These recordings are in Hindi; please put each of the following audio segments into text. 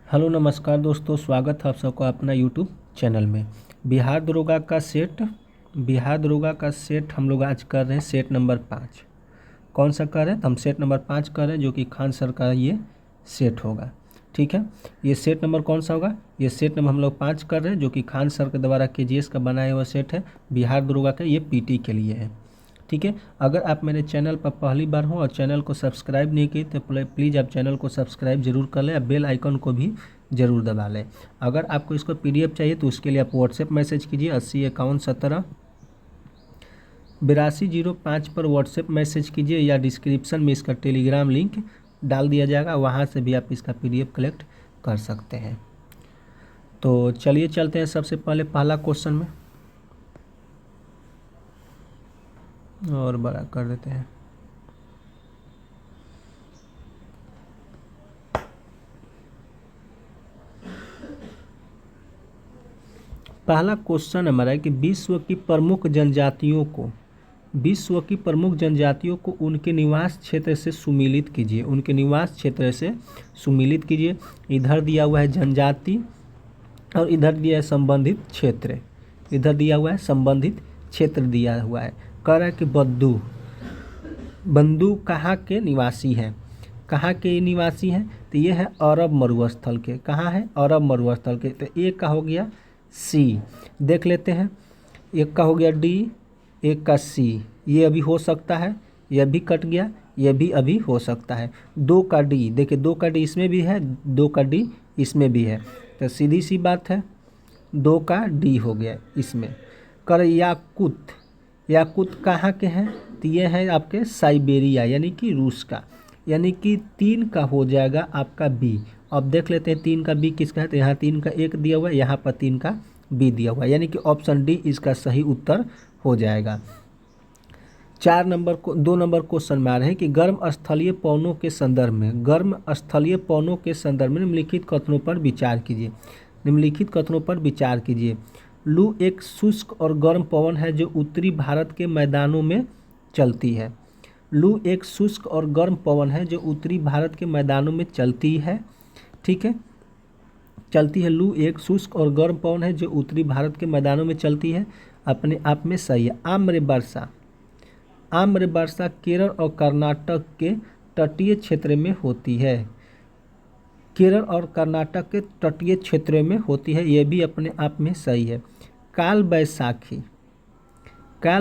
हेलो नमस्कार दोस्तों, स्वागत है आप सबका अपना यूट्यूब चैनल में। बिहार दरोगा का सेट हम लोग आज कर रहे हैं सेट नंबर 5। कौन सा कर रहे हैं? तो हम सेट नंबर 5 कर रहे हैं, जो कि खान सर का ये सेट होगा। ठीक है, ये सेट नंबर कौन सा होगा? ये सेट नंबर हम लोग 5 कर रहे हैं, जो कि खान सर के द्वारा केजीएस का बनाया हुआ सेट है। बिहार दरोगा का ये पीटी के लिए है। ठीक है, अगर आप मेरे चैनल पर पहली बार हो और चैनल को सब्सक्राइब नहीं की तो प्लीज़ आप चैनल को सब्सक्राइब जरूर कर लें और बेल आइकन को भी ज़रूर दबा लें। अगर आपको इसको पीडीएफ चाहिए तो उसके लिए आप व्हाट्सएप मैसेज कीजिए 80 51 17 8205 पर व्हाट्सएप मैसेज कीजिए, या डिस्क्रिप्शन में इसका टेलीग्राम लिंक डाल दिया जाएगा, वहाँ से भी आप इसका पीडीएफ कलेक्ट कर सकते हैं। तो चलिए चलते हैं सबसे पहले पहला क्वेश्चन में, और बड़ा कर देते हैं। पहला क्वेश्चन हमारा है कि विश्व की प्रमुख जनजातियों को उनके निवास क्षेत्र से सुमिलित कीजिए। उनके निवास क्षेत्र से सुमिलित कीजिए। इधर दिया हुआ है जनजाति और इधर दिया है संबंधित क्षेत्र। इधर दिया हुआ है संबंधित क्षेत्र दिया हुआ है। कह रहा है कि बंधु कहाँ के निवासी हैं? कहाँ के निवासी हैं? तो ये है अरब मरुस्थल के। कहाँ है? अरब मरुस्थल के। तो एक का हो गया सी, देख लेते हैं। एक का हो गया डी, एक का सी। ये अभी हो सकता है, यह भी कट गया, यह भी अभी हो सकता है। दो का डी, देखिए दो का डी इसमें भी है, दो का डी इसमें भी है, तो सीधी सी बात है दो का डी हो गया इसमें। कर याकूत कहाँ के हैं? तो ये है आपके साइबेरिया यानी कि रूस का, यानी कि 3 का हो जाएगा आपका बी। अब देख लेते हैं 3 का बी किसका है। तो यहाँ 3 का एक दिया हुआ है, यहाँ पर 3 का बी दिया हुआ है, यानी कि ऑप्शन डी इसका सही उत्तर हो जाएगा। 2 नंबर क्वेश्चन में आ रहे हैं कि गर्म स्थलीय पवनों के संदर्भ में निम्नलिखित कथनों पर विचार कीजिए। लू एक शुष्क और गर्म पवन है जो उत्तरी भारत के मैदानों में चलती है। लू एक शुष्क और गर्म पवन है जो उत्तरी भारत के मैदानों में चलती है। ठीक है, चलती है। लू एक शुष्क और गर्म पवन है जो उत्तरी भारत के मैदानों में चलती है, अपने आप में सही है। आम्र वर्षा केरल और कर्नाटक के तटीय क्षेत्र में होती है। केरल और कर्नाटक के तटीय क्षेत्र में होती है, यह भी अपने आप में सही है। काल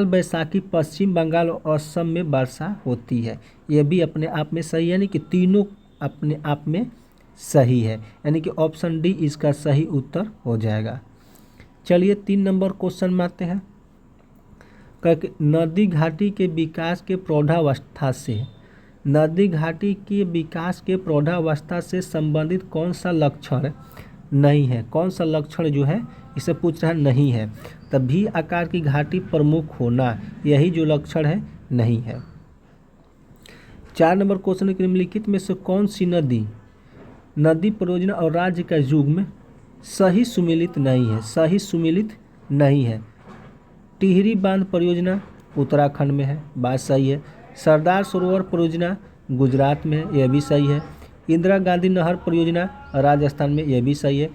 बैसाखी पश्चिम बंगाल और असम में वर्षा होती है, यह भी अपने आप में सही है, यानी कि तीनों अपने आप में सही है, यानी कि ऑप्शन डी इसका सही उत्तर हो जाएगा। चलिए 3 नंबर क्वेश्चन में आते हैं। नदी घाटी के विकास के प्रौढ़ावस्था से संबंधित कौन सा लक्षण नहीं है? कौन सा लक्षण जो है इसे पूछ रहा है नहीं है, तभी आकार की घाटी प्रमुख होना, यही जो लक्षण है नहीं है। 4 नंबर क्वेश्चन के निम्नलिखित में से कौन सी नदी परियोजना और राज्य का युग्म सही सुमेलित नहीं है? टिहरी बांध परियोजना उत्तराखंड में है, बात सही है। सरदार सरोवर परियोजना गुजरात में है, यह भी सही है। इंदिरा गांधी नहर परियोजना राजस्थान में, यह भी सही है।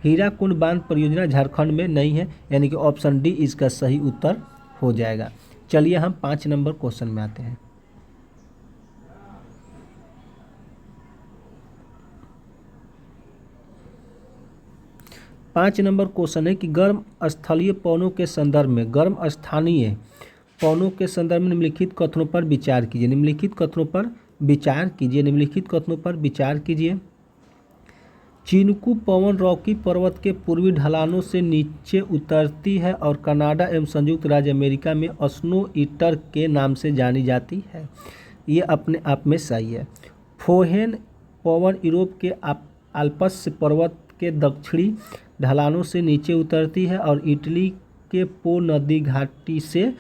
हीराकुंड बांध परियोजना झारखंड में नहीं है, यानी कि ऑप्शन डी इसका सही उत्तर हो जाएगा। चलिए हम 5 नंबर क्वेश्चन में आते हैं। 5 नंबर क्वेश्चन है कि गर्म स्थानीय पवनों के संदर्भ में निम्नलिखित कथनों पर विचार कीजिए। चिनकू पवन रॉकी पर्वत के पूर्वी ढलानों से नीचे उतरती है और कनाडा एवं संयुक्त राज्य अमेरिका में स्नो ईटर के नाम से जानी जाती है, ये अपने आप में सही है। फोहेन पवन यूरोप के आल्प्स पर्वत के दक्षिणी ढलानों से नीचे उतरती है और इटली के पो नदी घाटी से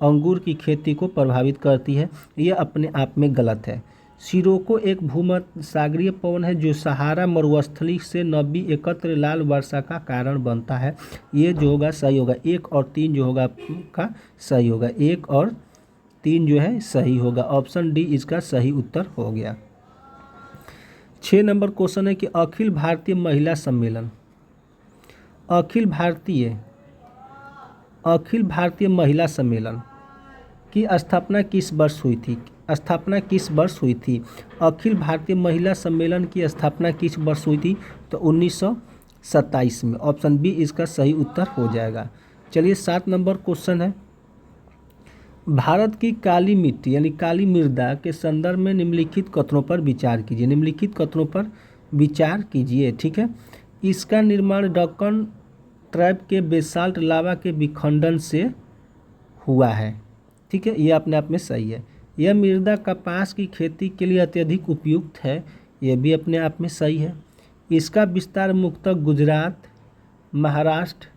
अंगूर की खेती को प्रभावित करती है, यह अपने आप में गलत है। सिरोको एक भूमध्यसागरीय पवन है जो सहारा मरुस्थली से नबी एकत्र लाल वर्षा का कारण बनता है, ये जो होगा सही होगा। 1 और 3 जो होगा का सही होगा, 1 और 3 जो है सही होगा। ऑप्शन डी इसका सही उत्तर हो गया। 6 नंबर क्वेश्चन है कि अखिल भारतीय महिला सम्मेलन, अखिल भारतीय महिला सम्मेलन की स्थापना किस वर्ष हुई थी? स्थापना किस वर्ष हुई थी? अखिल भारतीय महिला सम्मेलन की स्थापना किस वर्ष हुई थी? तो 1927 में। ऑप्शन बी इसका सही उत्तर हो जाएगा। चलिए 7 नंबर क्वेश्चन है, भारत की काली मिट्टी यानी काली मृदा के संदर्भ में निम्नलिखित कथनों पर विचार कीजिए। निम्नलिखित कथनों पर विचार कीजिए, ठीक है। इसका निर्माण दक्कन ट्रैप के बेसाल्ट लावा के विखंडन से हुआ है, ठीक है, ये अपने आप में सही है। यह मृदा कपास की खेती के लिए अत्यधिक उपयुक्त है, यह भी अपने आप में सही है। इसका विस्तार मुख्यतः गुजरात, महाराष्ट्र,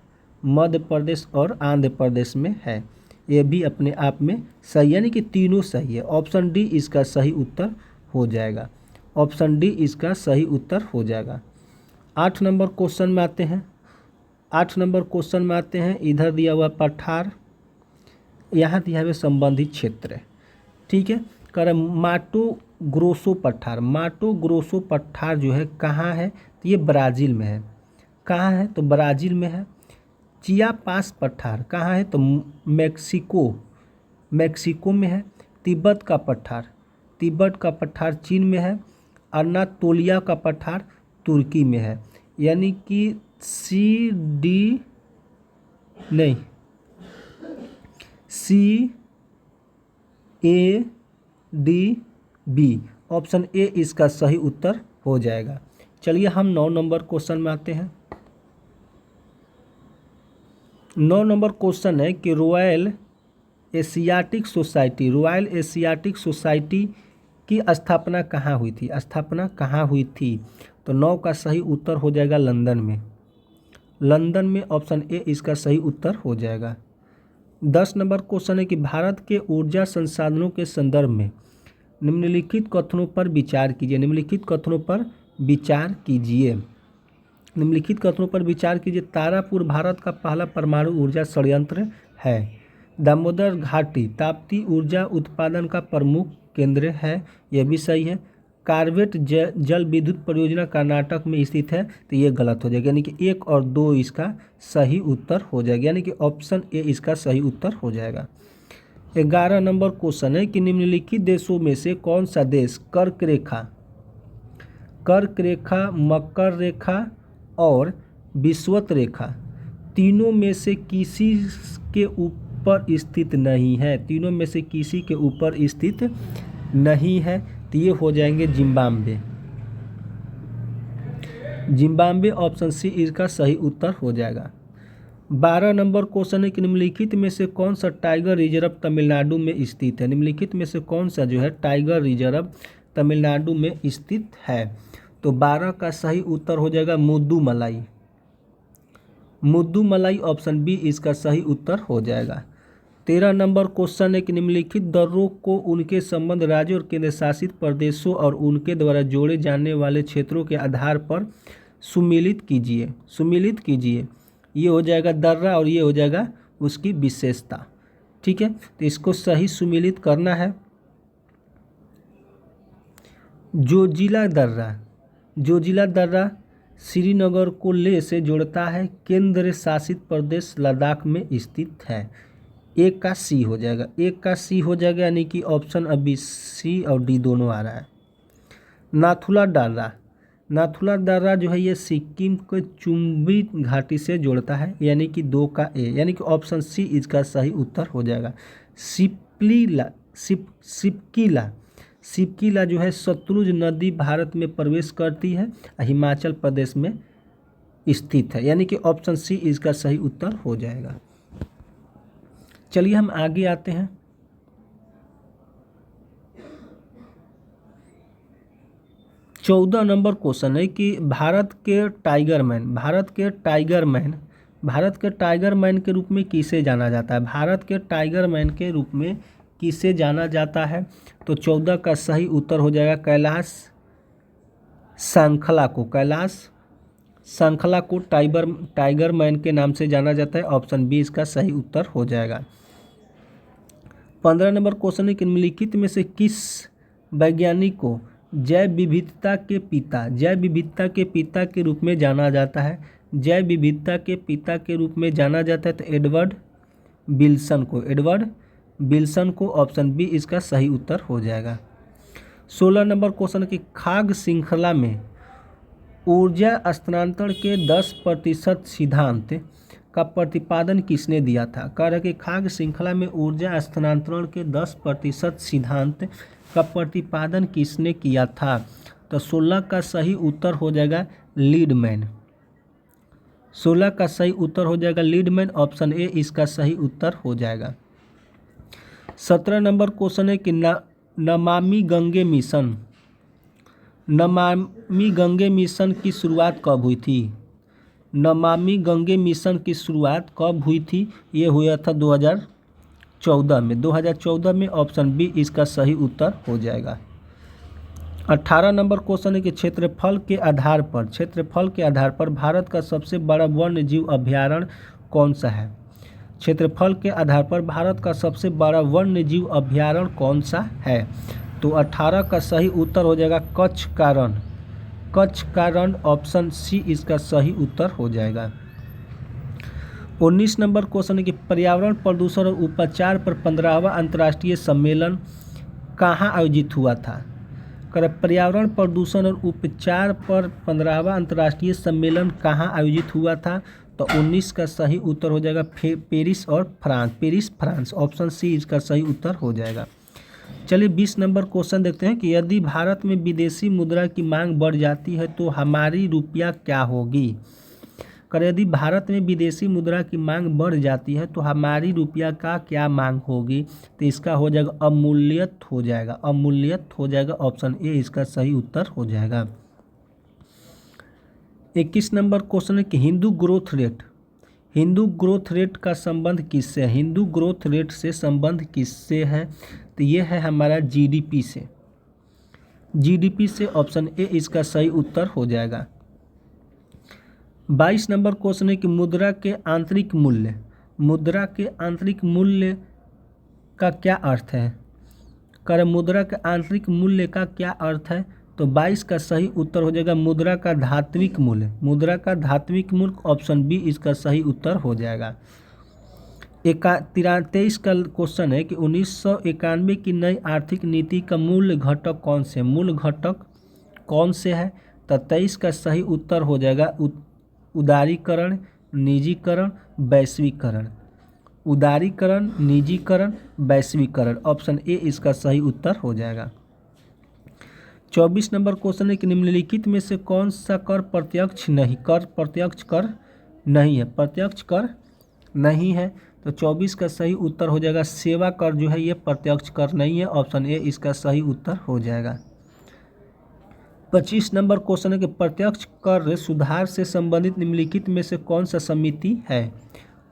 मध्य प्रदेश और आंध्र प्रदेश में है, यह भी अपने आप में सही, यानी कि तीनों सही है। ऑप्शन डी इसका सही उत्तर हो जाएगा। ऑप्शन डी इसका सही उत्तर हो जाएगा। 8 नंबर क्वेश्चन में आते हैं। 8 नंबर क्वेश्चन में आते हैं। इधर दिया हुआ पठार, यहाँ दिया हुआ संबंधित क्षेत्र, ठीक है। कर माटो ग्रोसो पठार, माटो ग्रोसो पठार जो है कहाँ है? तो ये ब्राज़ील में है। कहाँ है? तो ब्राज़ील में है। चियापास पठार कहाँ है? तो मैक्सिको में है। तिब्बत का पठार चीन में है। अनातोलिया का पठार तुर्की में है। यानी कि CADB, ऑप्शन ए इसका सही उत्तर हो जाएगा। चलिए हम 9 नंबर क्वेश्चन में आते हैं। 9 नंबर क्वेश्चन है कि रॉयल एशियाटिक सोसाइटी की स्थापना कहाँ हुई थी? स्थापना कहाँ हुई थी? तो 9 का सही उत्तर हो जाएगा लंदन में। ऑप्शन ए इसका सही उत्तर हो जाएगा। 10 नंबर क्वेश्चन है कि भारत के ऊर्जा संसाधनों के संदर्भ में निम्नलिखित कथनों पर विचार कीजिए। निम्नलिखित कथनों पर विचार कीजिए। तारापुर भारत का पहला परमाणु ऊर्जा संयंत्र है। दामोदर घाटी ताप्ती ऊर्जा उत्पादन का प्रमुख केंद्र है, यह भी सही है। कार्वेट जल विद्युत परियोजना कर्नाटक में स्थित है, तो ये गलत हो जाएगा, यानी कि 1 और 2 इसका सही उत्तर हो जाएगा, यानी कि ऑप्शन ए इसका सही उत्तर हो जाएगा। 11 नंबर क्वेश्चन है कि निम्नलिखित देशों में से कौन सा देश कर्क रेखा, मकर रेखा और विषुवत रेखा तीनों में से किसी के ऊपर स्थित नहीं है? तीनों में से किसी के ऊपर स्थित नहीं है, तो ये हो जाएंगे जिम्बाब्वे। ऑप्शन सी इसका सही उत्तर हो जाएगा। 12 नंबर क्वेश्चन है कि निम्नलिखित में से कौन सा टाइगर रिजर्व तमिलनाडु में स्थित है? निम्नलिखित में से कौन सा जो है टाइगर रिजर्व तमिलनाडु में स्थित है? तो 12 का सही उत्तर हो जाएगा मुद्दुमलाई। ऑप्शन बी इसका सही उत्तर हो जाएगा। 13 नंबर क्वेश्चन है कि निम्नलिखित दर्रों को उनके संबंध राज्यों और केंद्र शासित प्रदेशों और उनके द्वारा जोड़े जाने वाले क्षेत्रों के आधार पर सुमेलित कीजिए। ये हो जाएगा दर्रा और ये हो जाएगा उसकी विशेषता, ठीक है। तो इसको सही सुमेलित करना है। जोजिला दर्रा श्रीनगर को लेह से जोड़ता है, केंद्र शासित प्रदेश लद्दाख में स्थित है। एक का सी हो जाएगा, यानी कि ऑप्शन अभी सी और डी दोनों आ रहा है। नाथुला दर्रा जो है ये सिक्किम को चुम्बी घाटी से जोड़ता है, यानी कि 2 का ए, यानी कि ऑप्शन सी इसका सही उत्तर हो जाएगा। सिपकीला जो है सतलुज नदी भारत में प्रवेश करती है, हिमाचल प्रदेश में स्थित है, यानी कि ऑप्शन सी इसका सही उत्तर हो जाएगा। चलिए हम आगे आते हैं। चौदह नंबर क्वेश्चन है कि भारत के टाइगर मैन के रूप में किसे जाना जाता है? भारत के टाइगर मैन के रूप में किसे जाना जाता है? तो 14 का सही उत्तर हो जाएगा कैलाश सांखला को टाइगर मैन के नाम से जाना जाता है। ऑप्शन बी इसका सही उत्तर हो जाएगा। 15 नंबर क्वेश्चन है कि निम्नलिखित में से किस वैज्ञानिक को जैव विविधता के पिता, जैव विविधता के पिता के रूप में जाना जाता है, जैव विविधता के पिता के रूप में जाना जाता है तो एडवर्ड विल्सन को, एडवर्ड विल्सन को। ऑप्शन बी इसका सही उत्तर हो जाएगा। 16 नंबर क्वेश्चन की खाद्य श्रृंखला में ऊर्जा स्थानांतरण के 10% सिद्धांत का प्रतिपादन किसने दिया था? कह रहा है कि खाद्य श्रृंखला में ऊर्जा स्थानांतरण के 10% सिद्धांत का प्रतिपादन किसने किया था? तो 16 का सही उत्तर हो जाएगा लीडमैन। 16 का सही उत्तर हो जाएगा लीडमैन। ऑप्शन ए इसका सही उत्तर हो जाएगा। 17 नंबर क्वेश्चन है कि नमामि गंगे मिशन, नमामि गंगे मिशन की शुरुआत कब हुई थी? नमामि गंगे मिशन की शुरुआत कब हुई थी? ये हुआ था 2014 में, 2014 में। ऑप्शन बी इसका सही उत्तर हो जाएगा। 18 नंबर क्वेश्चन है कि क्षेत्रफल के आधार पर, क्षेत्रफल के आधार पर भारत का सबसे बड़ा वन्य जीव अभयारण्य कौन सा है? क्षेत्रफल के आधार पर भारत का सबसे बड़ा वन्य जीव अभयारण्य कौन सा है? तो 18 का सही उत्तर हो जाएगा कच्छ का रण, कच्छ का रण। ऑप्शन सी इसका सही उत्तर हो जाएगा। 19 नंबर क्वेश्चन है कि पर्यावरण प्रदूषण और उपचार पर 15वां अंतर्राष्ट्रीय सम्मेलन कहाँ आयोजित हुआ था? कर पर्यावरण प्रदूषण और उपचार पर 15वां अंतर्राष्ट्रीय सम्मेलन कहाँ आयोजित हुआ था? तो 19 का सही उत्तर हो जाएगा पेरिस और France, Paris France. Option C इसका सही उत्तर हो जाएगा। चलिए 20 नंबर क्वेश्चन देखते हैं कि यदि भारत में विदेशी मुद्रा की मांग बढ़ जाती है तो हमारी रुपया क्या होगी? कर यदि भारत में विदेशी मुद्रा की मांग बढ़ जाती है तो हमारी रुपया का क्या मांग होगी? तो इसका हो जाएगा अमूल्यत हो जाएगा, अमूल्यत हो जाएगा। ऑप्शन ए इसका सही उत्तर हो जाएगा। 21 नंबर क्वेश्चन है कि Hindu growth rate, Hindu growth rate का संबंध किससे है? हिंदू ग्रोथ रेट से संबंध किससे है? तो ये है हमारा जीडीपी से, जीडीपी से। ऑप्शन ए इसका सही उत्तर हो जाएगा। 22 नंबर क्वेश्चन है कि मुद्रा के आंतरिक मूल्य, मुद्रा के आंतरिक मूल्य का क्या अर्थ है? कर मुद्रा के आंतरिक मूल्य का क्या अर्थ है? तो 22 का सही उत्तर हो जाएगा मुद्रा का धात्विक मूल्य, मुद्रा का धात्विक मूल्य। ऑप्शन बी इसका सही उत्तर हो जाएगा। 23 का क्वेश्चन है कि 1991 की नई आर्थिक नीति का मूल घटक कौन से, मूल घटक कौन से है? तो 23 का सही उत्तर हो जाएगा उदारीकरण, निजीकरण, वैश्वीकरण, उदारीकरण, निजीकरण, वैश्वीकरण। ऑप्शन ए इसका सही उत्तर हो जाएगा। 24 नंबर क्वेश्चन है कि निम्नलिखित में से कौन सा कर प्रत्यक्ष नहीं, कर प्रत्यक्ष कर नहीं है, प्रत्यक्ष कर नहीं है? तो 24 का सही उत्तर हो जाएगा सेवा कर जो है ये प्रत्यक्ष कर नहीं है। ऑप्शन ए इसका सही उत्तर हो जाएगा। 25 नंबर क्वेश्चन है कि प्रत्यक्ष कर सुधार से संबंधित निम्नलिखित में से कौन सा समिति है,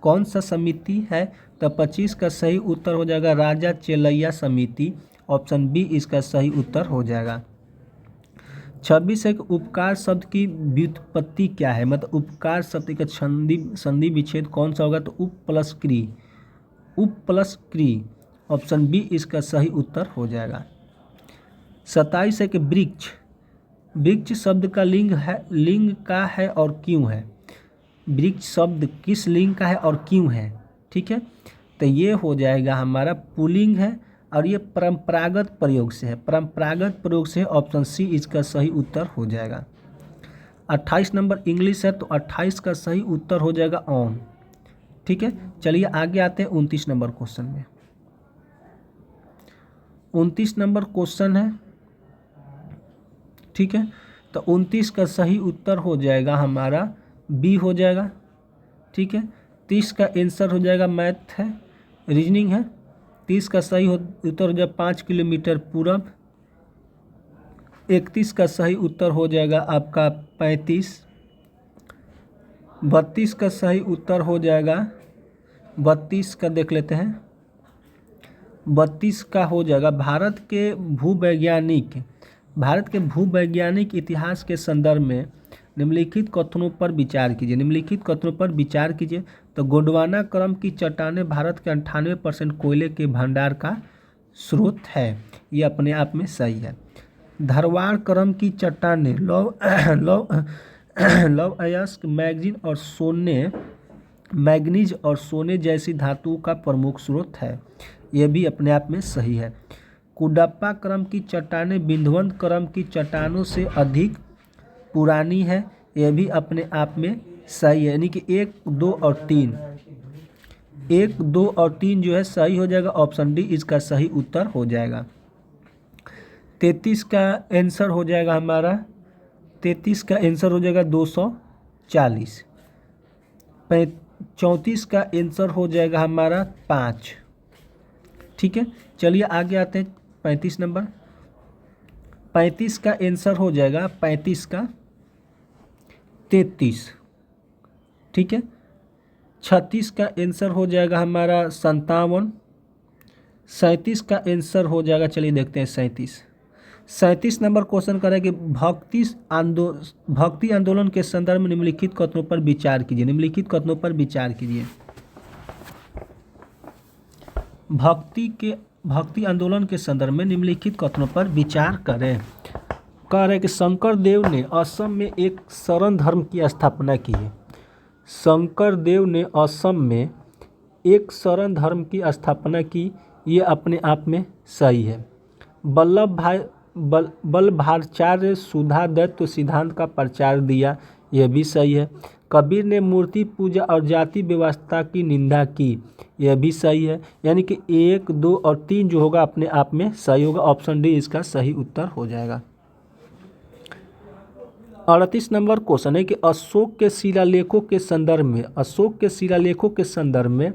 कौन सा समिति है? तो 25 का सही उत्तर हो जाएगा राजा चेलैया समिति। ऑप्शन बी इसका सही उत्तर हो जाएगा। 26 है कि उपकार शब्द की व्युत्पत्ति क्या है? मतलब उपकार शब्द का संधि विच्छेद कौन सा होगा? तो उप प्लस क्री, उप प्लस क्री। ऑप्शन बी इसका सही उत्तर हो जाएगा। 27 है कि वृक्ष, वृक्ष शब्द का लिंग है, लिंग का है और क्यों है? वृक्ष शब्द किस लिंग का है और क्यों है? ठीक है, तो ये हो जाएगा हमारा पुल्लिंग है और ये परंपरागत प्रयोग से है, परंपरागत प्रयोग से। ऑप्शन सी इसका सही उत्तर हो जाएगा। 28 नंबर इंग्लिश है तो 28 का सही उत्तर हो जाएगा ऑन। ठीक है, चलिए आगे आते हैं 29 नंबर क्वेश्चन में। 29 नंबर क्वेश्चन है, ठीक है, तो 29 का सही उत्तर हो जाएगा हमारा बी हो जाएगा। ठीक है, 30 का आंसर हो जाएगा मैथ है, रीजनिंग है। 30 का सही उत्तर हो जाएगा 5 किलोमीटर पूरब। 31 का सही उत्तर हो जाएगा आपका 35। 32 का सही उत्तर हो जाएगा 32 का देख लेते हैं। 32 का हो जाएगा भारत के भूवैज्ञानिक इतिहास के संदर्भ में निम्नलिखित कथनों पर विचार कीजिए, निम्नलिखित कथनों पर विचार कीजिए। तो गोंडवाना क्रम की चट्टानें भारत के 98% कोयले के भंडार का स्रोत है, ये अपने आप में सही है। धारवाड़ क्रम की चट्टानें लौह लौह लौह अयस्क मैग्नीज और सोने जैसी धातुओं का प्रमुख स्रोत है। यह भी अपने आप में सही है। कुडप्पा क्रम की चट्टानें विंध्यवत क्रम की चट्टानों से अधिक पुरानी है। यह भी अपने आप में सही है, यानी कि 1, 2 और 3 1, 2 और 3 जो है सही हो जाएगा। ऑप्शन डी इसका सही उत्तर हो जाएगा। 33 का आंसर हो जाएगा हमारा 240। 34 का आंसर हो जाएगा हमारा 5। ठीक है, चलिए आगे आते हैं। 35 नंबर 35 का आंसर हो जाएगा 35 का 33। ठीक है, 36 का आंसर हो जाएगा हमारा 57। 37 का आंसर हो जाएगा, चलिए देखते हैं 37 नंबर क्वेश्चन कर रहा है कि भक्ति आंदोलन के संदर्भ में निम्नलिखित कथनों पर विचार कीजिए। निम्नलिखित कथनों पर विचार कीजिए। भक्ति आंदोलन के संदर्भ में निम्नलिखित कथनों पर विचार करें। कह रहे हैं कि शंकर देव ने असम में एक शरण धर्म की स्थापना की है। शंकर देव ने असम में एक शरण धर्म की स्थापना की, ये अपने आप में सही है। वल्लभाचार्य सुधा दैत्य सिद्धांत का प्रचार दिया, यह भी सही है। कबीर ने मूर्ति पूजा और जाति व्यवस्था की निंदा की, यह भी सही है। यानी कि 1, 2 और 3 जो होगा अपने आप में सही होगा। ऑप्शन डी इसका सही उत्तर हो जाएगा। 38 नंबर क्वेश्चन है कि अशोक के शिलालेखों के संदर्भ में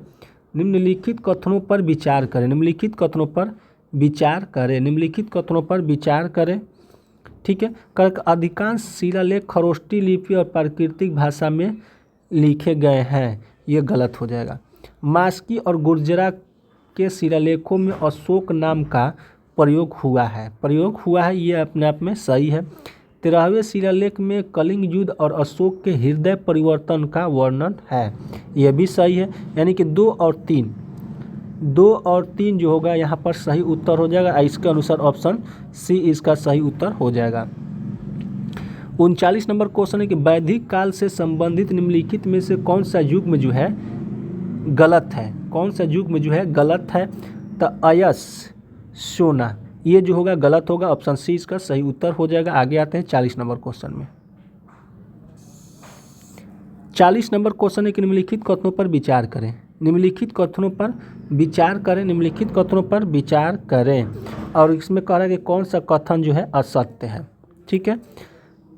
निम्नलिखित कथनों पर विचार करें। निम्नलिखित कथनों पर विचार करें। ठीक है, अधिकांश शिलालेख खरोष्टी लिपि और प्राकृतिक भाषा में लिखे गए हैं, ये गलत हो जाएगा। मास्की और गुर्जरा के शिलालेखों में अशोक नाम का प्रयोग हुआ है, ये अपने आप में सही है। 13वें शिलालेख में कलिंग युद्ध और अशोक के हृदय परिवर्तन का वर्णन है, यह भी सही है। यानी कि 2 और 3 जो होगा यहाँ पर सही उत्तर हो जाएगा। इसके अनुसार ऑप्शन सी इसका सही उत्तर हो जाएगा। 39 नंबर क्वेश्चन है कि वैदिक काल से संबंधित निम्नलिखित में से कौन सा युग में जो है गलत है। तो अयस सोना ये जो होगा गलत होगा। ऑप्शन सी इसका सही उत्तर हो जाएगा। आगे आते हैं 40 नंबर क्वेश्चन में। 40 नंबर क्वेश्चन है कि निम्नलिखित कथनों पर विचार करें। निम्नलिखित कथनों पर विचार करें और इसमें कह रहा है कि कौन सा कथन जो है असत्य है। ठीक है,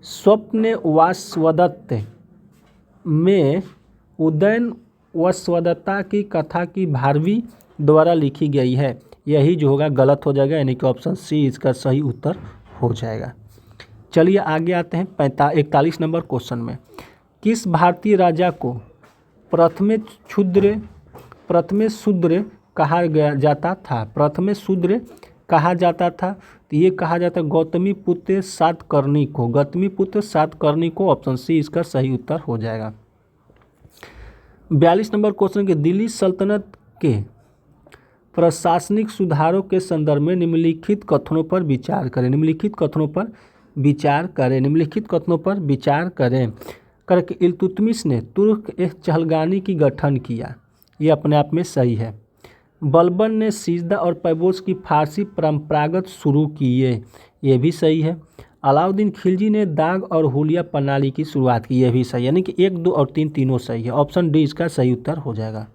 स्वप्न वासवदत्त में उदयन वसवदत्ता की कथा की भारवी द्वारा लिखी गई है, यही जो होगा गलत हो जाएगा। यानी कि ऑप्शन सी इसका सही उत्तर हो जाएगा। चलिए आगे आते हैं 41 नंबर क्वेश्चन में। किस भारतीय राजा को प्रथम शूद्र कहा जाता था? तो ये कहा जाता गौतमीपुत्र सातकर्णी को। ऑप्शन सी इसका सही उत्तर हो जाएगा। 42 नंबर क्वेश्चन के दिल्ली सल्तनत के प्रशासनिक सुधारों के संदर्भ में निम्नलिखित कथनों पर विचार करें। करके इल्तुतमिश ने तुर्क-ए-चहलगानी की गठन किया, ये अपने आप में सही है। बलबन ने सिजदा और पैबोस की फारसी परंपरागत शुरू किए, ये भी सही है। अलाउद्दीन खिलजी ने दाग और हुलिया प्रणाली की शुरुआत की, यह भी सही। यानी कि 1, 2 और 3 तीनों सही है। ऑप्शन डी इसका सही उत्तर हो जाएगा।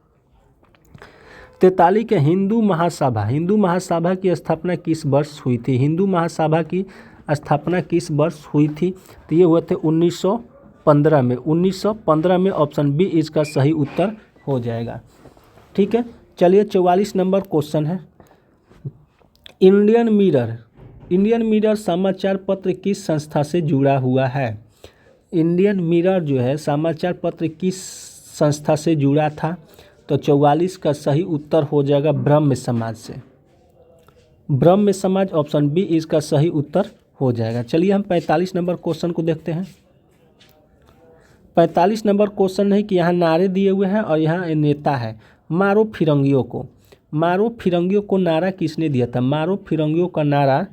43 के हिंदू महासभा की स्थापना किस वर्ष हुई थी? हिंदू महासभा की स्थापना किस वर्ष हुई थी? तो ये हुए थे 1915 में। 1915 में ऑप्शन बी इसका सही उत्तर हो जाएगा। ठीक है, चलिए 44 नंबर क्वेश्चन है। इंडियन मिरर समाचार पत्र किस संस्था से जुड़ा हुआ है? इंडियन मिरर जो है समाचार पत्र किस संस्था से जुड़ा था? तो 44 का सही उत्तर हो जाएगा ब्रह्म समाज से। ब्रह्म समाज, ऑप्शन बी इसका सही उत्तर हो जाएगा। चलिए हम 45 नंबर क्वेश्चन को देखते हैं। 45 नंबर क्वेश्चन है कि यहाँ नारे दिए हुए हैं और यहाँ नेता है। मारो फिरंगियों को नारा किसने दिया था? मारो फिरंगियों का नारा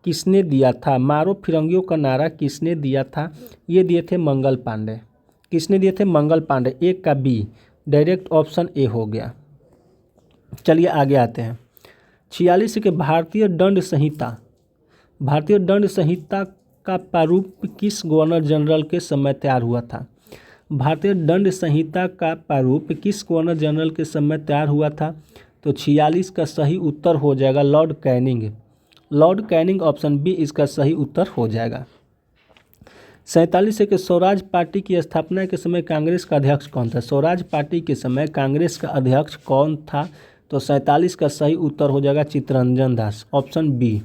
किसने दिया था? मारो फिरंगियों का नारा किसने दिया था? ये दिए थे मंगल पांडे। किसने दिए थे? मंगल पांडे। ए का बी, डायरेक्ट ऑप्शन ए हो गया। चलिए आगे आते हैं। 46 के भारतीय दंड संहिता, भारतीय दंड संहिता का प्रारूप किस गवर्नर जनरल के समय तैयार हुआ था? भारतीय दंड संहिता का प्रारूप किस गवर्नर जनरल के समय तैयार हुआ था? तो 46 का सही उत्तर हो जाएगा Lord Canning. Lord Canning, option B इसका सही उत्तर हो जाएगा। 47 के स्वराज पार्टी की स्थापना के समय कांग्रेस का अध्यक्ष कौन था? स्वराज पार्टी के समय कांग्रेस का अध्यक्ष कौन था? तो 47 का सही उत्तर हो जाएगा चित्तरंजन दास, ऑप्शन बी।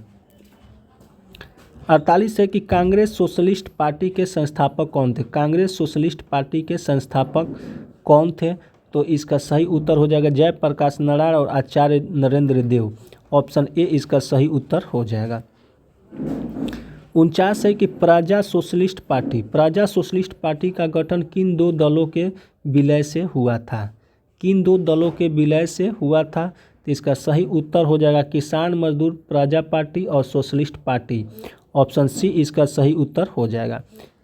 48 है कि कांग्रेस सोशलिस्ट पार्टी के संस्थापक कौन थे? कांग्रेस सोशलिस्ट पार्टी के संस्थापक कौन थे? तो इसका सही उत्तर हो जाएगा जयप्रकाश नारायण और आचार्य नरेंद्र देव, ऑप्शन ए इसका सही उत्तर हो जाएगा। 49 है कि प्रजा सोशलिस्ट पार्टी, प्रजा सोशलिस्ट पार्टी का गठन किन दो दलों के विलय से हुआ था? किन दो दलों के विलय से हुआ था? तो इसका सही उत्तर हो जाएगा किसान मजदूर प्रजा पार्टी और सोशलिस्ट पार्टी, ऑप्शन सी इसका सही उत्तर हो जाएगा।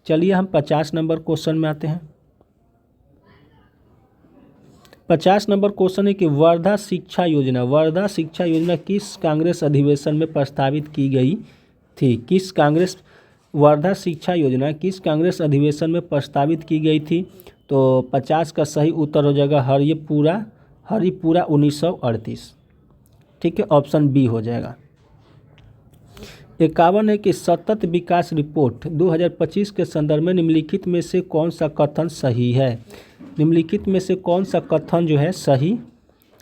चलिए हम 50 नंबर क्वेश्चन में आते हैं। 50 नंबर क्वेश्चन है कि वर्धा शिक्षा योजना, वर्धा शिक्षा योजना किस कांग्रेस अधिवेशन में प्रस्तावित की गई थी? किस कांग्रेस, वर्धा शिक्षा योजना किस कांग्रेस अधिवेशन में प्रस्तावित की गई थी? तो 50 का सही उत्तर हो जाएगा हरिपुरा 1938, ठीक है, ऑप्शन बी हो जाएगा। 51 है कि सतत विकास रिपोर्ट 2025 के संदर्भ में निम्नलिखित में से कौन सा कथन सही है? निम्नलिखित में से कौन सा कथन जो है सही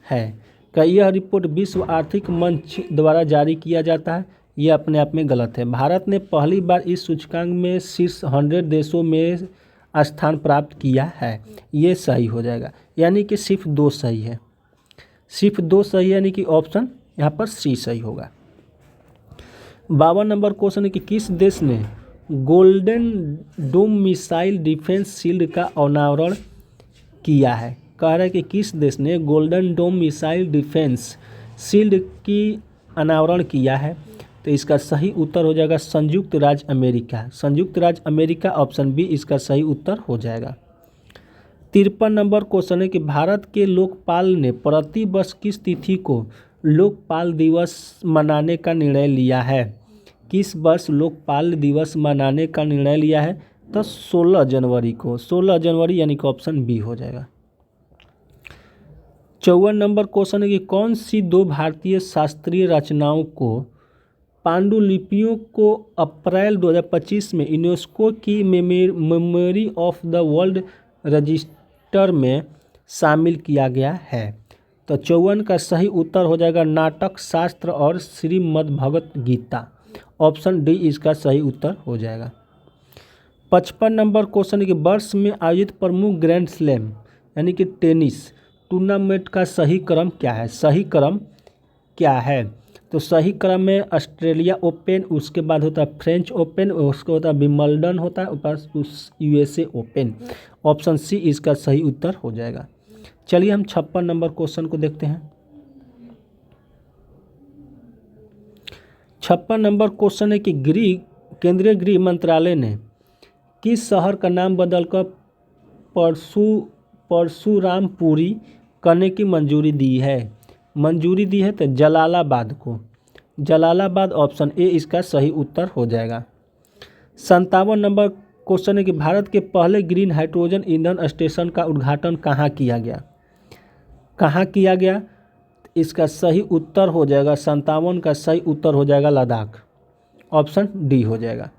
है? क्या यह रिपोर्ट विश्व आर्थिक मंच द्वारा जारी किया जाता है? यह अपने आप में गलत है। भारत ने पहली बार इस सूचकांक में शीर्ष 100 देशों में स्थान प्राप्त किया है, ये सही हो जाएगा। यानी कि सिर्फ 2 सही है, सिर्फ 2 सही, यानी कि ऑप्शन यहाँ पर सी सही होगा। 52 नंबर क्वेश्चन है कि किस देश ने golden dome missile defence shield का अनावरण किया है? कह रहा है कि किस देश ने golden dome missile defence shield की अनावरण किया है? तो इसका सही उत्तर हो जाएगा संयुक्त राज्य अमेरिका, संयुक्त राज्य अमेरिका, ऑप्शन बी इसका सही उत्तर हो जाएगा। 53 नंबर क्वेश्चन है कि भारत के लोकपाल ने प्रति वर्ष किस तिथि को लोकपाल दिवस मनाने का निर्णय लिया है? किस वर्ष लोकपाल दिवस मनाने का निर्णय लिया है? तो 16 जनवरी को, 16 जनवरी, यानी कि ऑप्शन बी हो जाएगा। 54 नंबर क्वेश्चन है कि कौन सी 2 भारतीय शास्त्रीय रचनाओं को पांडुलिपियों को अप्रैल 2025 में यूनेस्को की memory of the world register में शामिल किया गया है? तो 54 का सही उत्तर हो जाएगा नाटक शास्त्र और श्रीमद् भगवत गीता, ऑप्शन डी इसका सही उत्तर हो जाएगा। 55 नंबर क्वेश्चन है कि वर्ष में आयोजित प्रमुख ग्रैंड स्लैम यानी कि टेनिस टूर्नामेंट का सही क्रम क्या है? सही क्रम क्या है? तो सही क्रम में ऑस्ट्रेलिया ओपन, उसके बाद होता है फ्रेंच ओपन, उसके होता है विंबलडन होता है, उस यूएसए ओपन, ऑप्शन सी इसका सही उत्तर हो जाएगा। चलिए हम 56 नंबर क्वेश्चन को देखते हैं। 56 नंबर क्वेश्चन है कि केंद्रीय गृह मंत्रालय ने किस शहर का नाम बदलकर परशुरामपुरी करने की मंजूरी दी है? मंजूरी दी है तो जलालाबाद को, जलालाबाद, ऑप्शन ए इसका सही उत्तर हो जाएगा। 57 नंबर क्वेश्चन है कि भारत के पहले ग्रीन हाइड्रोजन ईंधन स्टेशन का उद्घाटन कहाँ किया गया? कहाँ किया गया? इसका सही उत्तर हो जाएगा 57 का सही उत्तर हो जाएगा लद्दाख, ऑप्शन डी हो जाएगा।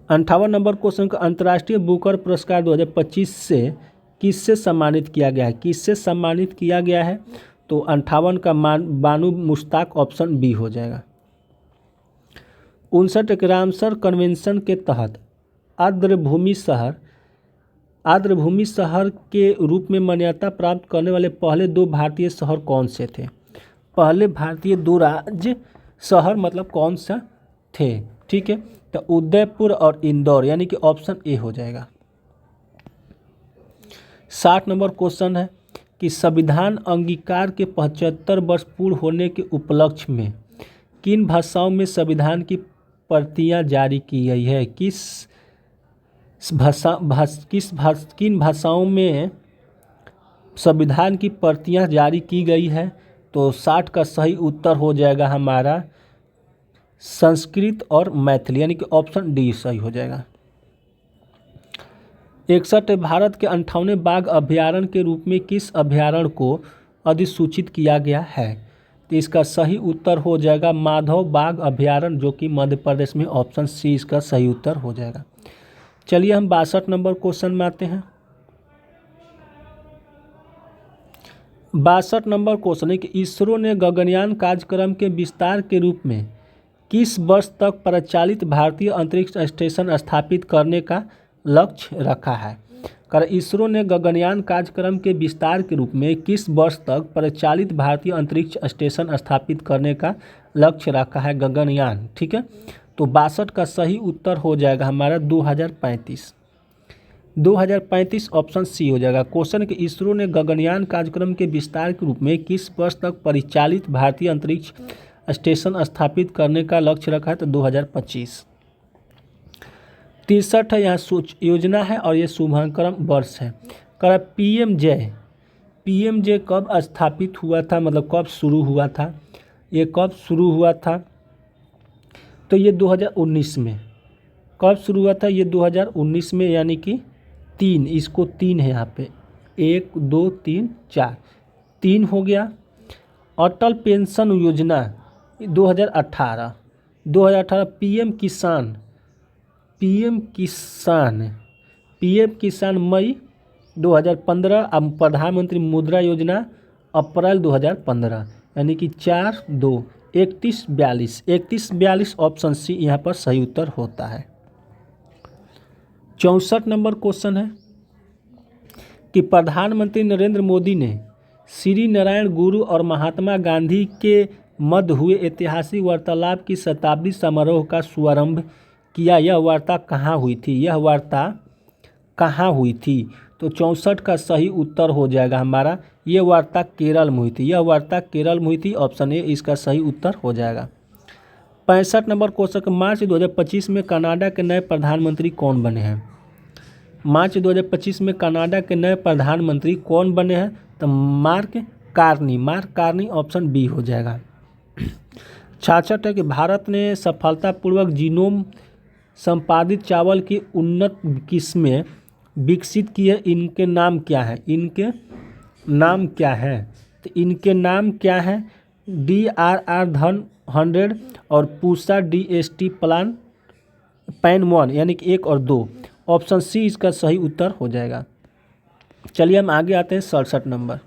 58 नंबर क्वेश्चन का अंतर्राष्ट्रीय बुकर पुरस्कार 2025 से किससे सम्मानित किया गया है? किससे सम्मानित किया गया है? तो 58 का बानू मुश्ताक, ऑप्शन बी हो जाएगा। 59 रामसर कन्वेंशन के तहत आर्द्रभूमि शहर के रूप में मान्यता प्राप्त करने वाले पहले 2 भारतीय शहर कौन से थे? पहले भारतीय 2 राज्य शहर मतलब कौन सा थे? ठीक है, तो उदयपुर और इंदौर, यानी कि ऑप्शन ए हो जाएगा। 60 नंबर क्वेश्चन है कि संविधान अंगीकार के 75 वर्ष पूर्ण होने के उपलक्ष्य में किन भाषाओं में संविधान की प्रतियां जारी की गई है? किन भाषाओं में संविधान की प्रतियां जारी की गई है? तो 60 का सही उत्तर हो जाएगा हमारा संस्कृत और मैथिली, यानी कि ऑप्शन डी सही हो जाएगा। 61 भारत के 58वें बाघ अभ्यारण्य के रूप में किस अभ्यारण्य को अधिसूचित किया गया है? तो इसका सही उत्तर हो जाएगा माधव बाघ अभ्यारण्य, जो कि मध्य प्रदेश में, ऑप्शन सी इसका सही उत्तर हो जाएगा। चलिए हम 62 नंबर क्वेश्चन में आते हैं। 62 नंबर क्वेश्चन है कि इसरो ने गगनयान कार्यक्रम के विस्तार के रूप में किस वर्ष तक परिचालित भारतीय अंतरिक्ष स्टेशन स्थापित करने का लक्ष्य रखा है? इसरो ने गगनयान कार्यक्रम के विस्तार के रूप में किस वर्ष तक परिचालित भारतीय अंतरिक्ष स्टेशन स्थापित करने का लक्ष्य रखा है? गगनयान, ठीक है। तो 62 का सही उत्तर हो जाएगा हमारा 2035। 2035 ऑप्शन सी हो जाएगा। क्वेश्चन कि इसरो ने गगनयान कार्यक्रम के विस्तार के रूप में किस वर्ष तक परिचालित भारतीय अंतरिक्ष स्टेशन स्थापित करने का लक्ष्य रखा है? तो 2025। 63 है, यहाँ सोच योजना है और ये शुभारंभ वर्ष है। कर पीएमजे कब स्थापित हुआ था, मतलब कब शुरू हुआ था? ये कब शुरू हुआ था? तो ये 2019 में। कब शुरू हुआ था? ये 2019 में, यानी कि 3, इसको 3 है यहाँ पे, 1 2 3 4, 3 हो गया। अटल पेंशन योजना 2018 पीएम किसान मई 2015, अब प्रधानमंत्री मुद्रा योजना अप्रैल 2015, यानी कि 4 2 31 42 ऑप्शन सी यहाँ पर सही उत्तर होता है। 64 नंबर क्वेश्चन है कि प्रधानमंत्री नरेंद्र मोदी ने श्री नारायण गुरु और महात्मा गांधी के मध्य हुए ऐतिहासिक वार्तालाप की शताब्दी समारोह का शुभारंभ किया। यह वार्ता कहाँ हुई थी? तो 64 का सही उत्तर हो जाएगा हमारा, ये वार्ता केरल में हुई थी। ऑप्शन ए इसका सही उत्तर हो जाएगा। 65 नंबर क्वेश्चन, मार्च 2025 में कनाडा के नए प्रधानमंत्री कौन बने हैं? मार्च 2025 में कनाडा के नए प्रधानमंत्री कौन बने हैं? तो मार्क कार्नी, ऑप्शन बी हो जाएगा। 66 है कि भारत ने सफलतापूर्वक जीनोम संपादित चावल की उन्नत किस्में विकसित की है। इनके नाम क्या है? तो इनके नाम क्या है? DRR धन 100 और पूसा DST पैन 1, यानी कि 1 और 2, ऑप्शन सी इसका सही उत्तर हो जाएगा। चलिए हम आगे आते हैं 67 नंबर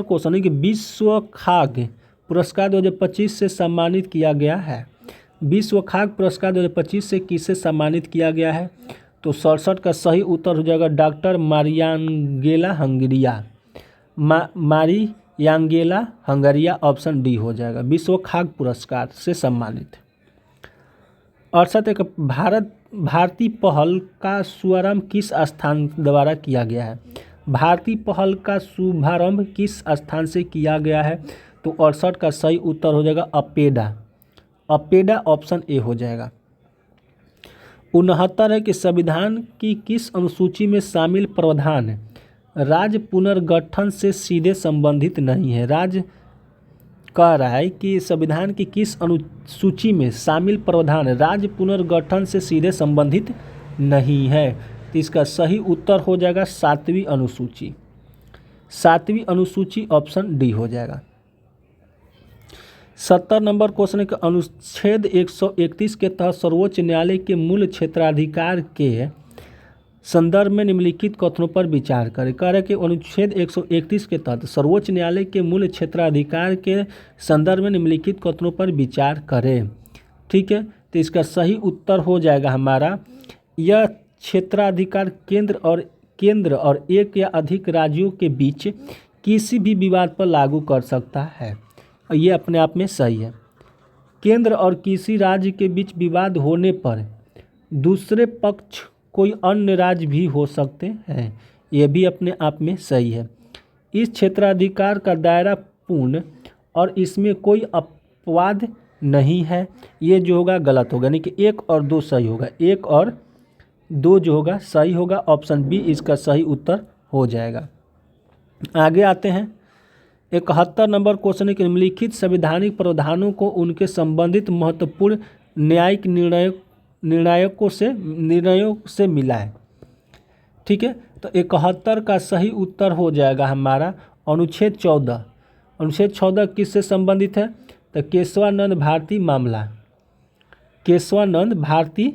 क्वेश्चन है कि विश्व खाद्य पुरस्कार 2025 से सम्मानित किया गया है। विश्व खाद्य पुरस्कार 2025 से किसे सम्मानित किया गया है? तो 67 का सही उत्तर हो जाएगा डॉक्टर मारियांगेला हंगरिया, ऑप्शन डी हो जाएगा। विश्व खाद्य पुरस्कार से सम्मानित। 68 एक भारतीय पहल का शुभारंभ किस स्थान द्वारा किया गया है? भारतीय पहल का शुभारंभ किस स्थान से किया गया है? तो 68 का सही उत्तर हो जाएगा अपेडा, ऑप्शन ए हो जाएगा। 69 है कि संविधान की किस अनुसूची में शामिल प्रावधान राज्य पुनर्गठन से सीधे संबंधित नहीं है? राज्य कह रहा है कि संविधान की किस अनुसूची में शामिल प्रावधान राज्य पुनर्गठन से सीधे संबंधित नहीं है? तो इसका सही उत्तर हो जाएगा 7वीं अनुसूची, ऑप्शन डी हो जाएगा। 70 नंबर क्वेश्चन है कि अनुच्छेद 131 के तहत सर्वोच्च न्यायालय के मूल क्षेत्राधिकार के संदर्भ में निम्नलिखित कथनों पर विचार करें। कह रहे कि अनुच्छेद 131 के तहत सर्वोच्च न्यायालय के मूल क्षेत्राधिकार के संदर्भ में निम्नलिखित कथनों पर विचार करें। ठीक है, तो इसका सही उत्तर हो जाएगा हमारा, यह क्षेत्राधिकार केंद्र और एक या अधिक राज्यों के बीच किसी भी विवाद पर लागू कर सकता है। और ये अपने आप में सही है। केंद्र और किसी राज्य के बीच विवाद होने पर दूसरे पक्ष कोई अन्य राज्य भी हो सकते हैं, यह भी अपने आप में सही है। इस क्षेत्राधिकार का दायरा पूर्ण और इसमें कोई अपवाद नहीं है, ये जो होगा गलत होगा, यानी कि 1 और 2 सही होगा, 1 और 2 जो होगा सही होगा, ऑप्शन बी इसका सही उत्तर हो जाएगा। आगे आते हैं 71 नंबर क्वेश्चन है कि निम्नलिखित संवैधानिक प्रावधानों को उनके संबंधित महत्वपूर्ण न्यायिक निर्णयों से मिला है। ठीक है, तो 71 का सही उत्तर हो जाएगा हमारा अनुच्छेद 14। अनुच्छेद 14 किससे संबंधित है? तो केशवानंद भारती मामला, केशवानंद भारती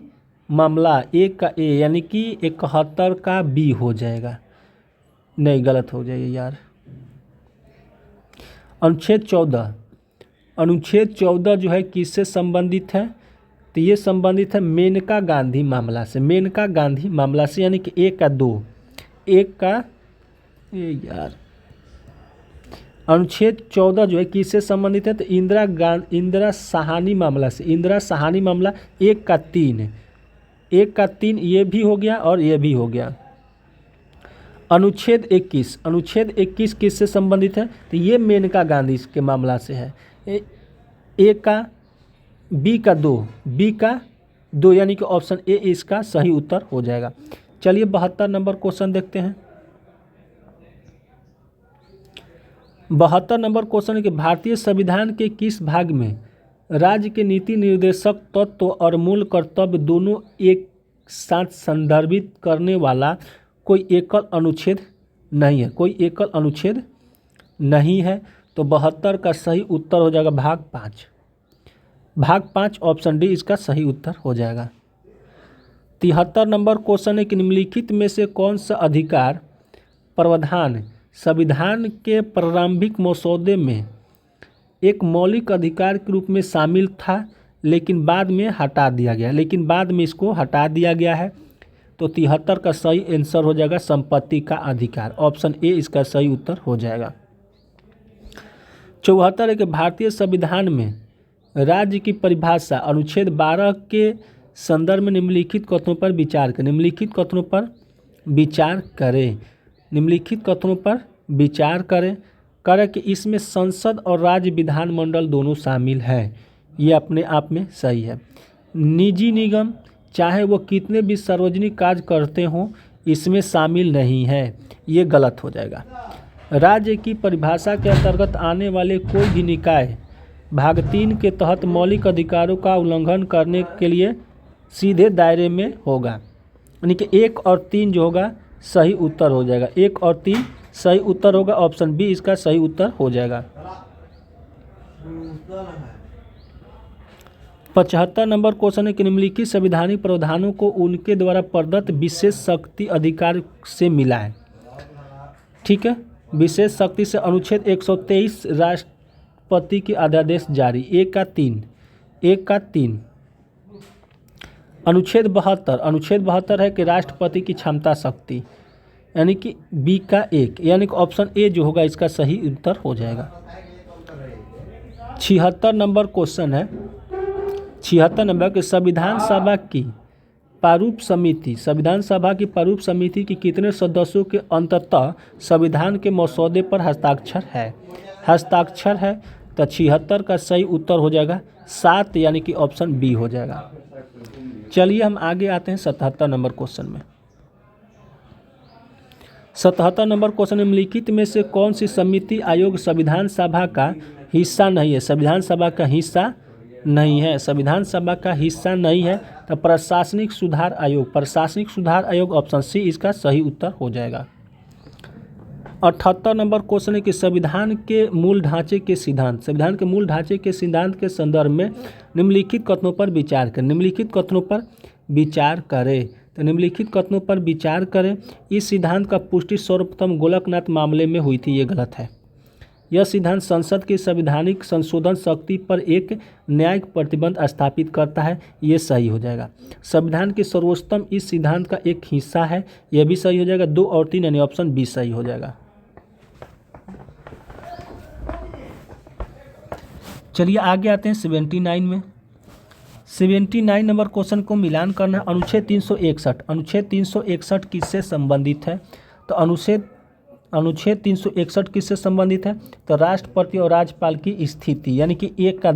मामला, एक का ए, यानी कि 71 का बी हो जाएगा। नहीं, गलत हो जाएगा यार। अनुच्छेद 14, अनुच्छेद 14 जो है किससे संबंधित है? तो ये संबंधित है मेनका गांधी मामला से, मेनका गांधी मामला से, यानी कि 1 का 2, 1 का यार। अनुच्छेद 14 जो है किससे संबंधित है? तो इंदिरा साहानी मामला से, इंदिरा साहानी मामला 1 का 3, 1 का 3 ये भी हो गया और ये भी हो गया। अनुच्छेद 21, अनुच्छेद 21 किससे संबंधित है? तो ये मेनका गांधी के मामला से है। 1 का बी का 2, बी का 2, यानी कि ऑप्शन ए इसका सही उत्तर हो जाएगा। चलिए 72 नंबर क्वेश्चन देखते हैं। 72 नंबर क्वेश्चन है कि भारतीय संविधान के किस भाग में राज्य के नीति निर्देशक तत्व और मूल कर्तव्य दोनों एक साथ संदर्भित करने वाला कोई एकल अनुच्छेद नहीं है? कोई एकल अनुच्छेद नहीं है। तो 72 का सही उत्तर हो जाएगा भाग 5, भाग 5, ऑप्शन डी इसका सही उत्तर हो जाएगा। 73 नंबर क्वेश्चन है कि निम्नलिखित में से कौन सा अधिकार प्रावधान संविधान के प्रारंभिक मसौदे में एक मौलिक अधिकार के रूप में शामिल था लेकिन बाद में हटा दिया गया, लेकिन बाद में इसको हटा दिया गया है? तो 73 का सही आंसर हो जाएगा संपत्ति का अधिकार, ऑप्शन ए इसका सही उत्तर हो जाएगा। 74 है कि भारतीय संविधान में राज्य की परिभाषा अनुच्छेद 12 के संदर्भ में निम्नलिखित कथनों पर विचार करें, निम्नलिखित कथनों पर विचार करें, निम्नलिखित कथनों पर विचार करें कि इसमें संसद और राज्य विधानमंडल दोनों शामिल है, ये अपने आप में सही है। निजी निगम चाहे वो कितने भी सार्वजनिक कार्य करते हों इसमें शामिल नहीं है, ये गलत हो जाएगा। राज्य की परिभाषा के अंतर्गत आने वाले कोई भी निकाय भाग 3 के तहत मौलिक अधिकारों का उल्लंघन करने के लिए सीधे दायरे में होगा, यानी कि 1 और 3 जो होगा सही उत्तर हो जाएगा, 1 और 3 सही उत्तर होगा, ऑप्शन बी इसका सही उत्तर हो जाएगा। 75 नंबर क्वेश्चन है कि निम्नलिखित संवैधानिक प्रावधानों को उनके द्वारा प्रदत्त विशेष शक्ति अधिकार से मिला है। ठीक है, विशेष शक्ति से अनुच्छेद 123 राष्ट्रपति की अध्यादेश जारी, 1 का 3, 1 का 3। अनुच्छेद 72, अनुच्छेद 72 है कि राष्ट्रपति की क्षमता शक्ति, यानी कि बी का 1, यानी कि ऑप्शन ए जो होगा इसका सही उत्तर हो जाएगा। 76 नंबर क्वेश्चन है, 76 नंबर के संविधान सभा की प्रारूप समिति, संविधान सभा की प्रारूप समिति की कितने सदस्यों के अंततः संविधान के मसौदे पर हस्ताक्षर है? हस्ताक्षर है, तो 76 का सही उत्तर हो जाएगा 7, यानी कि ऑप्शन बी हो जाएगा। चलिए हम आगे आते हैं 77 नंबर क्वेश्चन में। 77 नंबर क्वेश्चन, निम्नलिखित में से कौन सी समिति आयोग संविधान सभा का हिस्सा नहीं है? संविधान सभा का हिस्सा नहीं है, संविधान सभा का हिस्सा नहीं है, तो प्रशासनिक सुधार आयोग, प्रशासनिक सुधार आयोग, ऑप्शन सी इसका सही उत्तर हो जाएगा। 78 नंबर क्वेश्चन है कि संविधान के मूल ढांचे के सिद्धांत, संविधान के मूल ढांचे के सिद्धांत के संदर्भ में निम्नलिखित कथनों पर विचार करें, निम्नलिखित कथनों पर विचार करें। तो निम्नलिखित कथनों पर विचार करें। इस सिद्धांत का पुष्टि सर्वप्रथम गोलकनाथ मामले में हुई थी, ये गलत है। यह सिद्धांत संसद की संवैधानिक संशोधन शक्ति पर एक न्यायिक प्रतिबंध स्थापित करता है, ये सही हो जाएगा। संविधान के सर्वोच्चतम इस सिद्धांत का एक हिस्सा है, यह भी सही हो जाएगा। 2 और 3 यानी ऑप्शन बी सही हो जाएगा। चलिए आगे आते हैं 79 में। 79 नंबर क्वेश्चन को मिलान करना है। अनुच्छेद 361, अनुच्छेद 361 किससे संबंधित है? तो अनुच्छेद अनुच्छेद 361 किससे संबंधित है? तो राष्ट्रपति और राज्यपाल की स्थिति, यानी कि 1 का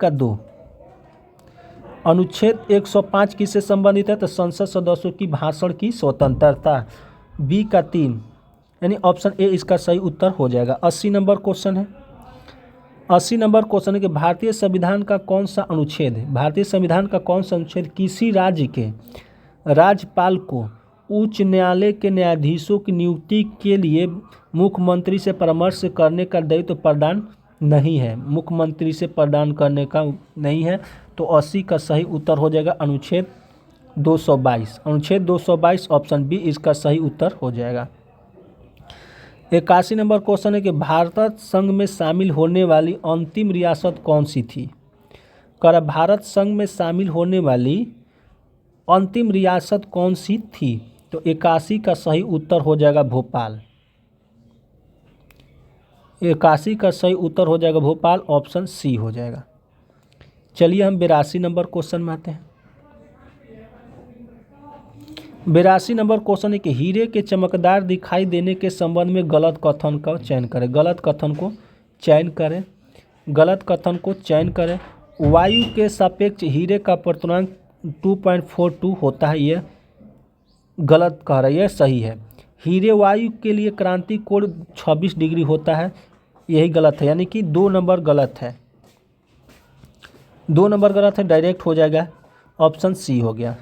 2। अनुच्छेद 105 किससे संबंधित है? तो संसद सदस्यों की भाषण की स्वतंत्रता। बी का 3, यानी ऑप्शन ए इसका सही उत्तर हो जाएगा। 80 नंबर क्वेश्चन है। 80 नंबर क्वेश्चन है कि भारतीय संविधान का कौन सा अनुच्छेद है? भारतीय संविधान का कौन सा अनुच्छेद किसी राज्य के राज्यपाल को उच्च न्यायालय के न्यायाधीशों की नियुक्ति के लिए मुख्यमंत्री से परामर्श करने का दायित्व प्रदान नहीं है? मुख्यमंत्री से प्रदान करने का नहीं है। तो 80 का सही उत्तर हो जाएगा अनुच्छेद 222। अनुच्छेद 222 ऑप्शन बी इसका सही उत्तर हो जाएगा। 81 नंबर क्वेश्चन है कि भारत संघ में शामिल होने वाली अंतिम रियासत कौन सी थी? कर भारत संघ में शामिल होने वाली अंतिम रियासत कौन सी थी? तो 81 का सही उत्तर हो जाएगा भोपाल। 81 का सही उत्तर हो जाएगा भोपाल, ऑप्शन सी हो जाएगा। चलिए हम 82 नंबर क्वेश्चन में आते हैं। 82 नंबर क्वेश्चन है कि हीरे के चमकदार दिखाई देने के संबंध में गलत कथन का चयन करें। गलत कथन को चयन करें। गलत कथन को चयन करें। वायु के सापेक्ष हीरे का अपवर्तनांक 2.42 होता है, यह गलत कह रहा है, यह सही है। हीरे वायु के लिए क्रांति कोण 26 डिग्री होता है, यही गलत है, यानी कि 2 नंबर गलत है। 2 नंबर गलत है, डायरेक्ट हो जाएगा, ऑप्शन सी हो गया।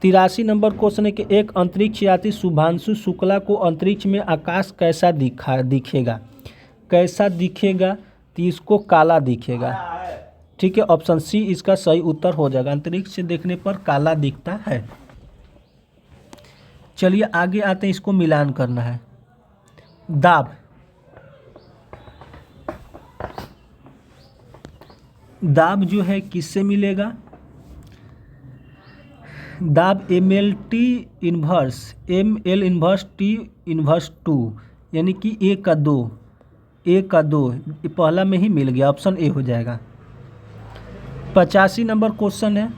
83 नंबर क्वेश्चन है कि एक अंतरिक्ष यात्री शुभांशु शुक्ला को अंतरिक्ष में आकाश कैसा दिखेगा? कैसा दिखेगा? तो इसको काला दिखेगा। ठीक है, ऑप्शन सी इसका सही उत्तर हो जाएगा। अंतरिक्ष से देखने पर काला दिखता है। चलिए आगे आते हैं, इसको मिलान करना है। दाब। दाब जो है किससे मिलेगा? दाब MLT inverse ML inverse T inverse 2, यानी कि A का 2 ये पहला में ही मिल गया, ऑप्शन ए हो जाएगा। 85 नंबर क्वेश्चन है।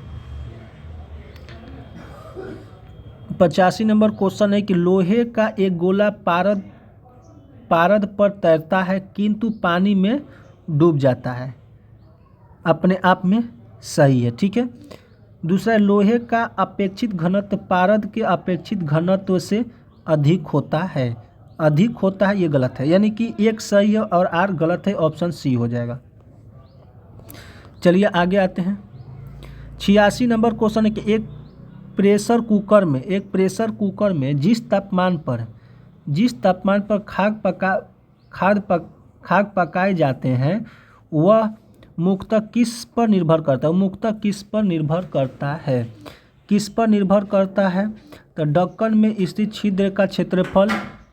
85 नंबर क्वेश्चन है कि लोहे का एक गोला पारद पर तैरता है किंतु पानी में डूब जाता है, अपने आप में सही है। ठीक है। दूसरा, लोहे का अपेक्षित घनत्व पारद के अपेक्षित घनत्व से अधिक होता है, ये गलत है, यानी कि एक सही है और आर गलत है, ऑप्शन सी हो जाएगा। चलिए आगे आते हैं। 86 नंबर क्वेश्चन है कि एक प्रेशर कुकर में जिस तापमान पर खाद्य पकाए जाते हैं वह मुख्यतः किस पर निर्भर करता है? तो ढक्कन में स्थित छिद्र का क्षेत्रफल,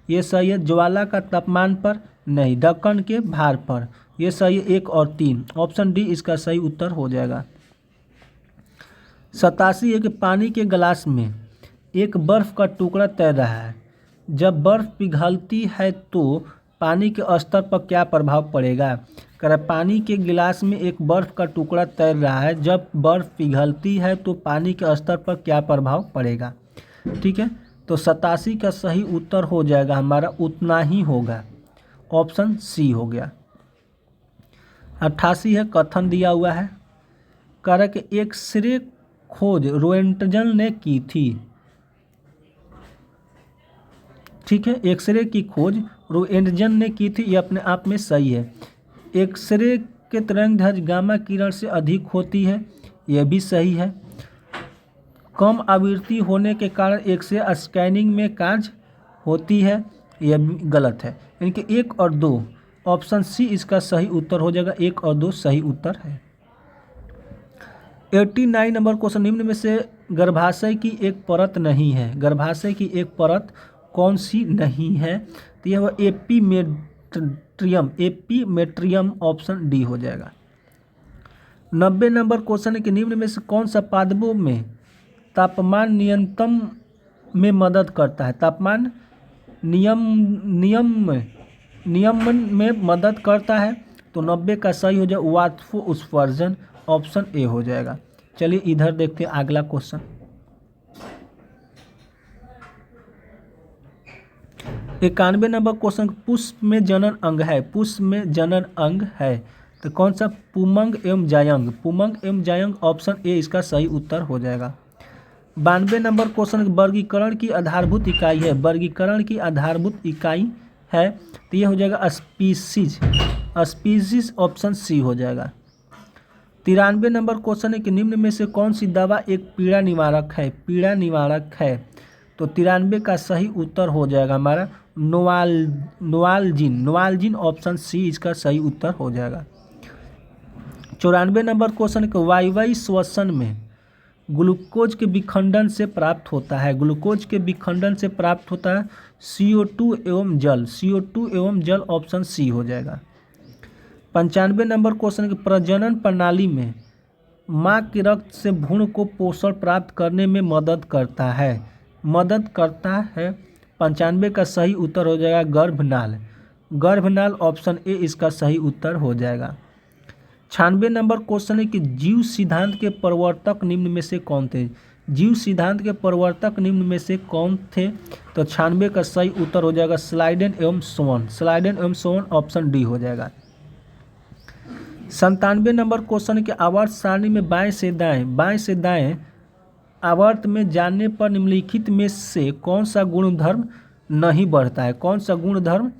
ये सही है। ज्वाला का तापमान पर नहीं, ढक्कन के भार पर, ये सही है। 1 और 3, ऑप्शन डी इसका सही उत्तर हो जाएगा। 87 है कि पानी के गिलास में एक बर्फ का टुकड़ा तैर रहा है, जब बर्फ पिघलती है तो पानी के स्तर पर क्या प्रभाव पड़ेगा? पानी के गिलास में एक बर्फ का टुकड़ा तैर रहा है, जब बर्फ पिघलती है तो पानी के स्तर पर क्या प्रभाव पड़ेगा? ठीक है, तो 87 का सही उत्तर हो जाएगा हमारा उतना ही होगा, ऑप्शन सी हो गया। 88 है, कथन दिया हुआ है, कह रहा कि एक्सरे खोज रोएंटजन ने की थी। ठीक है, एक्सरे की खोज रोएंटजन ने की थी, ये अपने आप में सही है। एक्सरे के तरंगदैर्घ्य गामा किरण से अधिक होती है, यह भी सही है। कम आवृत्ति होने के कारण एक्सरे स्कैनिंग में कार्य होती है, यह भी गलत है, यानी कि 1 और 2, ऑप्शन सी इसका सही उत्तर हो जाएगा। 1 और 2 सही उत्तर है। 89 नंबर क्वेश्चन, निम्न में से गर्भाशय की एक परत नहीं है। गर्भाशय की एक परत कौन सी नहीं है? तो यह एपीमेट्रियम, ऑप्शन डी हो जाएगा। 90 नंबर क्वेश्चन है कि निम्न में से कौन सा पादपों में तापमान नियंत्रण में मदद करता है? तापमान नियमन में मदद करता है, तो 90 का सही हो जाएगा वाष्प उत्सर्जन, ऑप्शन ए हो जाएगा। चलिए इधर देखते हैं अगला क्वेश्चन। 91 नंबर क्वेश्चन, पुष्प में जनन अंग है, पुष्प में जनन अंग है तो कौन सा? पुमंग एवं जायंग, पुमंग एवं जायंग, ऑप्शन ए इसका सही उत्तर हो जाएगा। 92 नंबर क्वेश्चन, वर्गीकरण की आधारभूत इकाई है, वर्गीकरण की आधारभूत इकाई है तो ये हो जाएगा स्पीसीज, स्पीसीज ऑप्शन सी हो जाएगा। 93 नंबर क्वेश्चन है कि निम्न में से कौन सी दवा एक पीड़ा निवारक है, पीड़ा निवारक है तो 93 का सही उत्तर हो जाएगा हमारा नोवाल्जिन, नोवाल्जिन ऑप्शन सी इसका सही उत्तर हो जाएगा। 94 नंबर क्वेश्चन के वायवीय श्वसन में ग्लूकोज के विखंडन से प्राप्त होता है, ग्लूकोज के विखंडन से प्राप्त होता है CO2 एवं जल, CO2 एवं जल ऑप्शन सी हो जाएगा। 95 नंबर क्वेश्चन के प्रजनन प्रणाली में माँ के रक्त से भ्रूण को पोषण प्राप्त करने में मदद करता है, मदद करता है 95 का सही उत्तर हो जाएगा गर्भनाल, गर्भनाल ऑप्शन ए इसका सही उत्तर हो जाएगा। 96 नंबर क्वेश्चन है कि जीव सिद्धांत के प्रवर्तक निम्न में से कौन थे, जीव सिद्धांत के प्रवर्तक निम्न में से कौन थे तो 96 का सही उत्तर हो जाएगा स्लाइडेन एवं सोवन, स्लाइडेन एवं सोवन ऑप्शन डी हो जाएगा। 97 नंबर क्वेश्चन के आवर्त सारणी में बाएं से दाएं, बाएं से दाएं आवर्त में जाने पर निम्नलिखित में से कौन सा गुणधर्म नहीं बढ़ता है, कौन सा गुणधर्म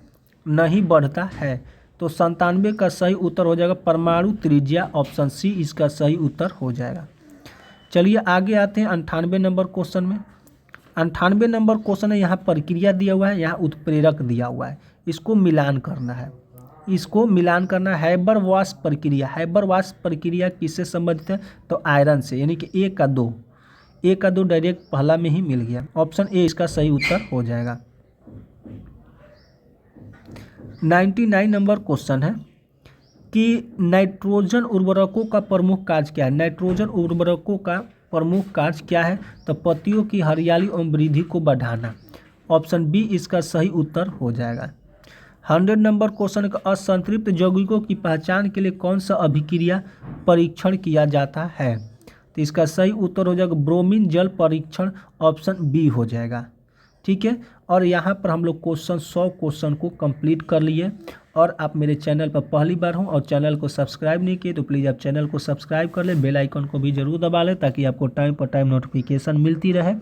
नहीं बढ़ता है तो 97 का सही उत्तर हो जाएगा परमाणु त्रिज्या, ऑप्शन सी इसका सही उत्तर हो जाएगा। चलिए आगे आते हैं 98 नंबर क्वेश्चन में। 98 नंबर क्वेश्चन है, यहाँ प्रक्रिया दिया हुआ है, यहाँ उत्प्रेरक दिया हुआ है, इसको मिलान करना है, इसको मिलान करना है। हैबर-वॉश प्रक्रिया, हैबर-वॉश प्रक्रिया किससे संबंधित है तो आयरन से, यानी कि ए का दो डायरेक्ट पहला में ही मिल गया, ऑप्शन ए इसका सही उत्तर हो जाएगा। 99 नंबर क्वेश्चन है कि नाइट्रोजन उर्वरकों का प्रमुख कार्य क्या है, नाइट्रोजन उर्वरकों का प्रमुख कार्य क्या है तो पत्तियों की हरियाली एवं वृद्धि को बढ़ाना, ऑप्शन बी इसका सही उत्तर हो जाएगा। 100 नंबर क्वेश्चन का असंतृप्त यौगिकों की पहचान के लिए कौन सा अभिक्रिया परीक्षण किया जाता है तो इसका सही उत्तर हो जाएगा ब्रोमीन जल परीक्षण, ऑप्शन बी हो जाएगा। ठीक है, और यहाँ पर हम लोग 100 क्वेश्चन को कंप्लीट कर लिए। और आप मेरे चैनल पर पहली बार हो और चैनल को सब्सक्राइब नहीं किए तो प्लीज़ आप चैनल को सब्सक्राइब कर लें, बेल आइकन को भी जरूर दबा लें ताकि आपको टाइम पर टाइम नोटिफिकेशन मिलती रहे।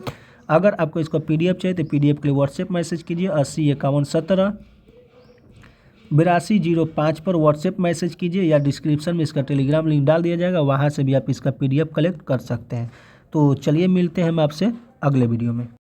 अगर आपको इसको PDF चाहिए तो PDF के लिए व्हाट्सएप मैसेज कीजिए 8051178205 पर व्हाट्सएप मैसेज कीजिए, या डिस्क्रिप्शन में इसका टेलीग्राम लिंक डाल दिया जाएगा, वहाँ से भी आप इसका PDF कलेक्ट कर सकते हैं। तो चलिए मिलते हैं हम आपसे अगले वीडियो में।